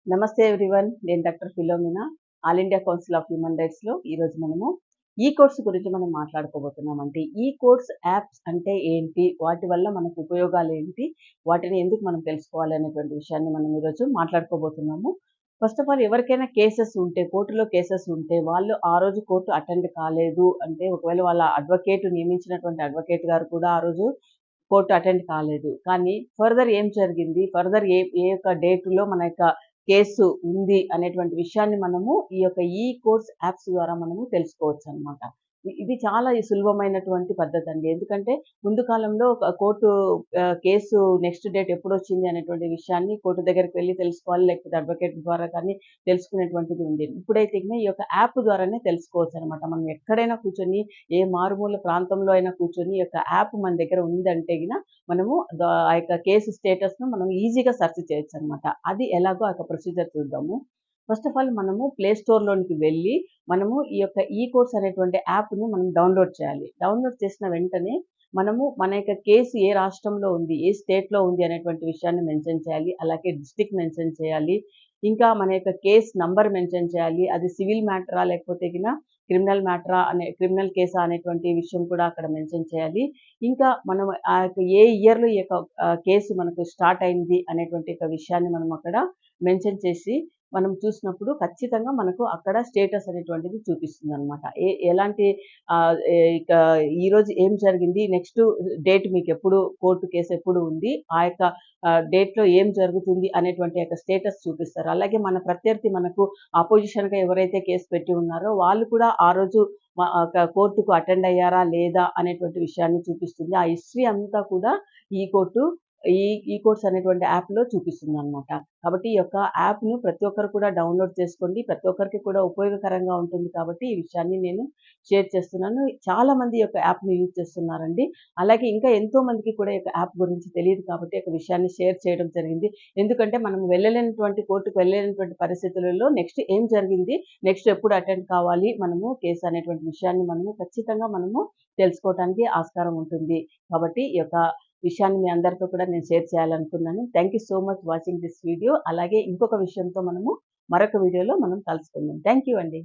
నమస్తే ఎవ్రీవన్. నేను doctor Philomena. All India council of human రైట్స్‌లో ఈరోజు మనము ఈ కోర్స్ గురించి మనం మాట్లాడుకోబోతున్నామండి. ఈ కోర్స్ యాప్స్ అంటే ఏంటి? వాటి వల్ల మనకు ఉపయోగాలేంటి? వాటిని ఎందుకు మనం తెలుసుకోవాలి అనేటువంటి విషయాన్ని మనం ఈరోజు మాట్లాడుకోబోతున్నాము. ఫస్ట్ ఆఫ్ ఆల్ ఎవరికైనా కేసెస్ ఉంటే, కోర్టులో కేసెస్ ఉంటే, వాళ్ళు ఆ రోజు కోర్టు అటెండ్ కాలేదు అంటే, ఒకవేళ వాళ్ళ అడ్వకేట్ నియమించినటువంటి అడ్వకేట్ గారు కూడా ఆ రోజు కోర్ట్ అటెండ్ కాలేదు. కానీ ఫర్దర్ ఏం జరిగింది? ఫర్దర్ ఏ ఏ యొక్క డేట్‌లో మన యొక్క కేసు ఉంది అనేటువంటి విషయాన్ని మనము ఈ యొక్క ఈ కోర్స్ యాప్స్ ద్వారా మనము తెలుసుకోవచ్చనమాట. ఇది చాలా సులభమైనటువంటి పద్ధతండి. ఎందుకంటే ముందు కాలంలో ఒక కోర్టు కేసు నెక్స్ట్ డేట్ ఎప్పుడొచ్చింది అనేటువంటి విషయాన్ని కోర్టు దగ్గరికి వెళ్లి తెలుసుకోవాలి. లేకపోతే అడ్వకేట్ ద్వారా కానీ తెలుసుకునేటువంటిది ఉండేది. ఇప్పుడైతే గిన ఈ యొక్క యాప్ ద్వారానే తెలుసుకోవచ్చనమాట. మనం ఎక్కడైనా కూర్చొని ఏ మారుమూల ప్రాంతంలో అయినా కూర్చొని ఈ యొక్క యాప్ మన దగ్గర ఉందంటే గిన మనము ఆ యొక్క కేసు స్టేటస్‌ను మనం ఈజీగా సెర్చ్ చేయొచ్చనమాట. అది ఎలాగో ఆ యొక్క ప్రొసీజర్ చూద్దాము. ఫస్ట్ ఆఫ్ ఆల్ మనము ప్లే స్టోర్‌లోనికి వెళ్ళి మనము ఈ యొక్క ఈ కోర్స్ అనేటువంటి యాప్‌ని మనం డౌన్‌లోడ్ చేయాలి. డౌన్‌లోడ్ చేసిన వెంటనే మనము మన యొక్క కేసు ఏ రాష్ట్రంలో ఉంది, ఏ స్టేట్‌లో ఉంది అనేటువంటి విషయాన్ని మెన్షన్ చేయాలి. అలాగే డిస్ట్రిక్ట్ మెన్షన్ చేయాలి. ఇంకా మన యొక్క కేస్ నంబర్ మెన్షన్ చేయాలి. అది సివిల్ మ్యాటరా లేకపోతే గిన క్రిమినల్ కేసా అనేటువంటి విషయం కూడా అక్కడ మెన్షన్ చేయాలి. ఇంకా మనం ఆ యొక్క ఏ ఇయర్‌లో ఈ యొక్క కేసు మనకు స్టార్ట్ అయింది అనేటువంటి యొక్క విషయాన్ని మనం అక్కడ మెన్షన్ చేసి మనం చూసినప్పుడు ఖచ్చితంగా మనకు అక్కడ స్టేటస్ అనేటువంటిది చూపిస్తుందనమాట. ఎలాంటి ఇక ఈరోజు ఏం జరిగింది, నెక్స్ట్ డేట్ మీకెప్పుడు కోర్టు కేసు ఎప్పుడు ఉంది, ఆ యొక్క డేట్‌లో ఏం జరుగుతుంది అనేటువంటి యొక్క స్టేటస్ చూపిస్తారు. అలాగే మన ప్రత్యర్థి మనకు అపోజిషన్‌గా ఎవరైతే కేసు పెట్టి ఉన్నారో వాళ్ళు కూడా ఆ రోజు కోర్టుకు అటెండ్ అయ్యారా లేదా అనేటువంటి విషయాన్ని చూపిస్తుంది. ఆ హిస్టరీ అంతా కూడా ఈ కోర్టు ఈ కోర్స్ అనేటువంటి యాప్‌లో చూపిస్తుందనమాట. కాబట్టి ఈ యొక్క యాప్‌ను ప్రతి ఒక్కరు కూడా డౌన్‌లోడ్ చేసుకోండి. ప్రతి ఒక్కరికి కూడా ఉపయోగకరంగా ఉంటుంది కాబట్టి ఈ విషయాన్ని నేను షేర్ చేస్తున్నాను. చాలా మంది ఈ యొక్క యాప్‌ని యూజ్ చేస్తున్నారండి. అలాగే ఇంకా ఎంతో మందికి కూడా ఈ యొక్క యాప్ గురించి తెలియదు కాబట్టి ఈ యొక్క విషయాన్ని షేర్ చేయడం జరిగింది. ఎందుకంటే మనం కోర్టుకు వెళ్ళలేనటువంటి పరిస్థితులలో నెక్స్ట్ ఏం జరిగింది, నెక్స్ట్ ఎప్పుడు అటెండ్ కావాలి మనము కేసు అనేటువంటి విషయాన్ని మనము ఖచ్చితంగా మనము తెలుసుకోవటానికి ఆస్కారం ఉంటుంది. కాబట్టి ఈ యొక్క విషయాన్ని మీ అందరితో కూడా నేను షేర్ చేయాలనుకున్నాను. Thank you so much watching this video. అలాగే ఇంకొక విషయంతో మనము మరొక వీడియోలో మనం కలుసుకుందాం. థాంక్ యూ అండి.